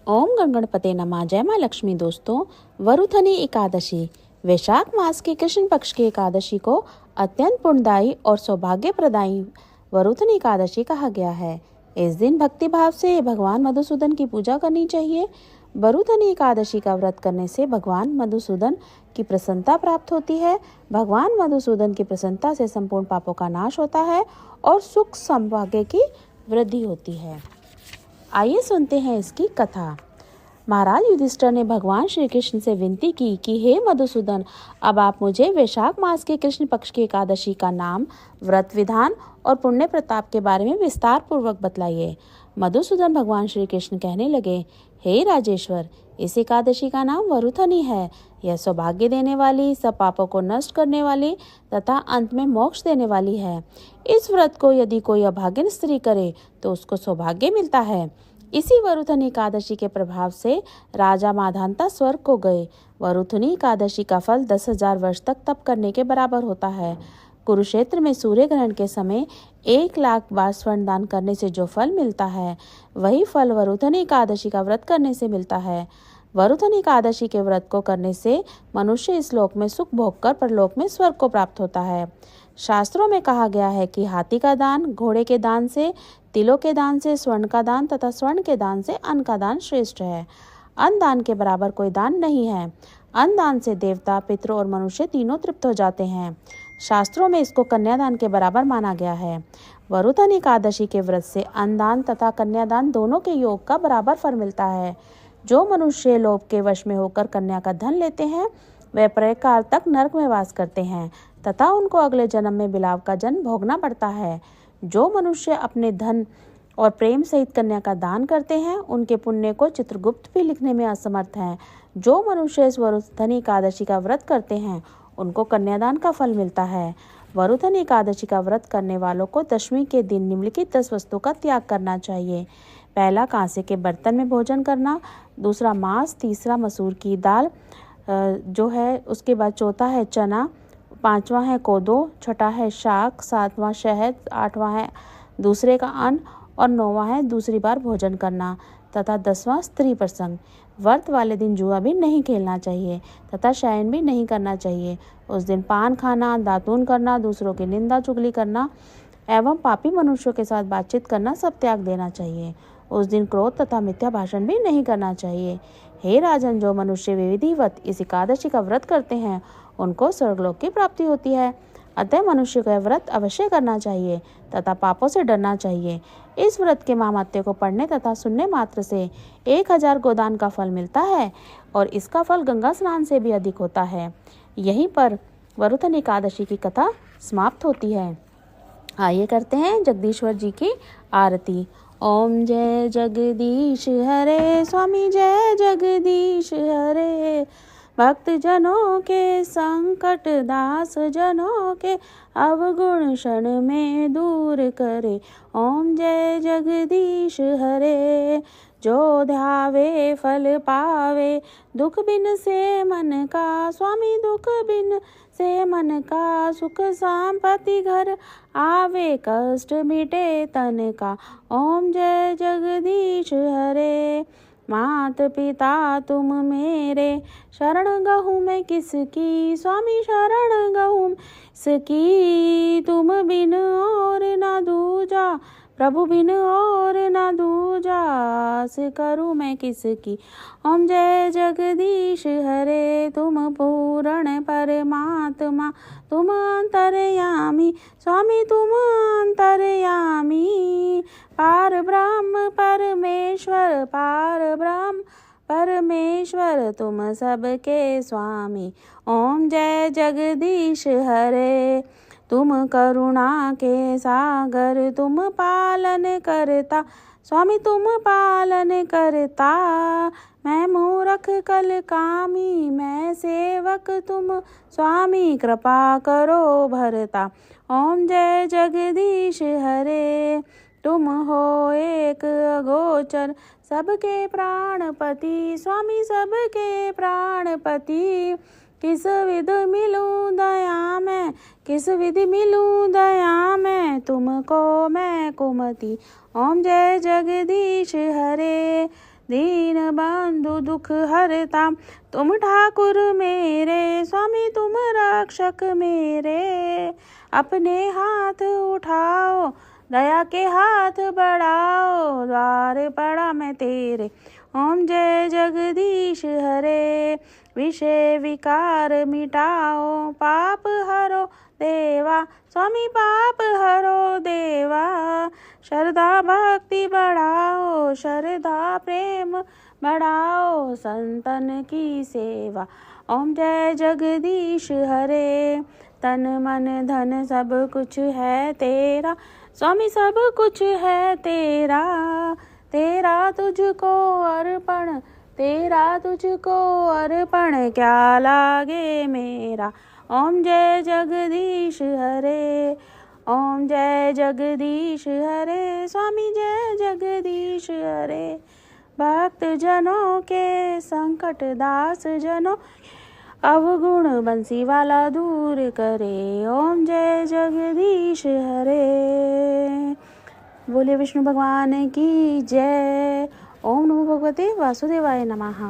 ओम गणगणपते नमः। जय माँ लक्ष्मी। दोस्तों, वरुथनी एकादशी वैशाख मास के कृष्ण पक्ष की एकादशी को अत्यंत पुण्यदायी और सौभाग्य प्रदायी वरुथनी एकादशी कहा गया है। इस दिन भक्ति भाव से भगवान मधुसूदन की पूजा करनी चाहिए। वरुथनी एकादशी का व्रत करने से भगवान मधुसूदन की प्रसन्नता प्राप्त होती है। भगवान मधुसूदन की प्रसन्नता से संपूर्ण पापों का नाश होता है और सुख सौभाग्य की वृद्धि होती है। आइए सुनते हैं इसकी कथा। महाराज युधिष्ठिर ने भगवान श्री कृष्ण से विनती की कि हे मधुसूदन, अब आप मुझे वैशाख मास के कृष्ण पक्ष की एकादशी का नाम, व्रत विधान और पुण्य प्रताप के बारे में विस्तार पूर्वक बतलाइए। मधुसूदन भगवान श्री कृष्ण कहने लगे, हे राजेश्वर, इस एकादशी का नाम वरुथनी है। यह सौभाग्य देने वाली, सब पापों को नष्ट करने वाली तथा अंत में मोक्ष देने वाली है। इस व्रत को यदि कोई अभागिन स्त्री करे तो उसको सौभाग्य मिलता है। इसी वरुथनी एकादशी के प्रभाव से राजा माधांता स्वर्ग को गए। वरुथनी एकादशी का फल 10,000 वर्ष तक तप करने के बराबर होता है। कुरुक्षेत्र में सूर्य ग्रहण के समय 1,00,000 बार स्वर्ण दान करने से जो फल मिलता है, वही फल वरुथनी एकादशी का व्रत करने से मिलता है। वरुथनी एकादशी के व्रत को करने से मनुष्य इस लोक में सुख भोगकर परलोक में स्वर्ग को प्राप्त होता है। शास्त्रों में कहा गया है कि हाथी का दान, घोड़े के दान से, तिलों के दान से, स्वर्ण का दान तथा स्वर्ण के दान से अन्न का दान श्रेष्ठ है। अन्न दान के बराबर कोई दान नहीं है। अन्न दान से देवता, पितृ और मनुष्य तीनों तृप्त हो जाते हैं। शास्त्रों में इसको कन्यादान के बराबर माना गया है। वरुथनी एकादशी के व्रत से अन्नदान तथा कन्यादान दोनों के योग का बराबर फल मिलता है। जो मनुष्य लोभ के वश में होकर कन्या का धन लेते हैं, वे प्रलयकाल तक नरक में वास करते हैं तथा उनको अगले जन्म में बिलाव का जन्म भोगना पड़ता है। जो मनुष्य अपने धन और प्रेम सहित कन्या का दान करते हैं, उनके पुण्य को चित्रगुप्त भी लिखने में असमर्थ हैं। जो मनुष्य इस वरुथनी एकादशी का व्रत करते हैं, उनको कन्यादान का फल मिलता है। वरुथनी एकादशी का व्रत करने वालों को दशमी के दिन निम्नलिखित 10 वस्तुओं का त्याग करना चाहिए। पहला, कांसे के बर्तन में भोजन करना। दूसरा, मांस। तीसरा, मसूर की दाल जो है। उसके बाद चौथा है चना। पांचवा है कोदो। छठा है शाक। सातवां शहद। आठवां है दूसरे का अन्न और नौवां है दूसरी बार भोजन करना तथा 10वां स्त्री प्रसंग। व्रत वाले दिन जुआ भी नहीं खेलना चाहिए तथा शयन भी नहीं करना चाहिए। उस दिन पान खाना, दातून करना, दूसरों की निंदा चुगली करना एवं पापी मनुष्यों के साथ बातचीत करना सब त्याग देना चाहिए। उस दिन क्रोध तथा मिथ्या भाषण भी नहीं करना चाहिए। हे राजन, जो मनुष्य विधिवत इस एकादशी का व्रत करते हैं, उनको स्वर्गलोक की प्राप्ति होती है। अतः मनुष्य को व्रत अवश्य करना चाहिए तथा पापों से डरना चाहिए। इस व्रत के महात्म्य को पढ़ने तथा सुनने मात्र से 1,000 गोदान का फल मिलता है और इसका फल गंगा स्नान से भी अधिक होता है। यहीं पर वरुथनी एकादशी की कथा समाप्त होती है। आइए करते हैं जगदीश्वर जी की आरती। ओम जय जगदीश हरे, स्वामी जय जगदीश हरे। भक्त जनों के संकट, दास जनों के अवगुण क्षण में दूर करे। ओम जय जगदीश हरे। जो ध्यावे फल पावे, दुख बिन से मन का, स्वामी दुख बिन से मन का। सुख संपत्ति घर आवे, कष्ट मिटे तन का। ओम जय जगदीश हरे। मात पिता तुम मेरे, शरण गहूँ मैं किसकी, स्वामी शरण गहूँ किसकी। तुम बिन और न दूजा, प्रभु बिन और न दूजा। आस करूँ मैं किसकी। ओम जय जगदीश हरे। तुम पूर्ण परमात्मा, तुम अंतर्यामी, स्वामी तुम अंतर्यामी। पार ब्रह्म परमेश्वर, पार ब्रह्म परमेश्वर, तुम सबके स्वामी। ओम जय जगदीश हरे। तुम करुणा के सागर, तुम पालन करता, स्वामी तुम पालन करता। मैं मूर्ख कल कामी, मैं सेवक तुम, स्वामी कृपा करो भरता। ओम जय जगदीश हरे। तुम हो एक अगोचर, सबके प्राणपति, स्वामी सबके प्राणपति। किस विधि मिलूं दया में, किस विधि मिलूं दया में, तुमको मैं कुमति। ओम जय जगदीश हरे। दीन बंधु दुख हरता। तुम ठाकुर मेरे स्वामी तुम रक्षक मेरे। अपने हाथ उठाओ दया के हाथ बढ़ाओ, द्वार पड़ा मैं तेरे। ओम जय जगदीश हरे, विषय विकार मिटाओ, पाप हरो देवा स्वामी पाप हरो देवा। श्रद्धा भक्ति बढ़ाओ, श्रद्धा प्रेम बढ़ाओ, संतन की सेवा। ओम जय जगदीश हरे, तन मन धन सब कुछ है तेरा स्वामी, सब कुछ है तेरा। तेरा तुझको अर्पण, तेरा तुझको अर्पण, क्या लागे मेरा। ओम जय जगदीश हरे, ओम जय जगदीश हरे, स्वामी जय जगदीश हरे। भक्त जनों के संकट दास जनों, अवगुण बंसी वाला दूर करे। ओम जय जगदीश हरे। बोले विष्णु भगवान की जय। ओम नमो भगवते वासुदेवाय नमः।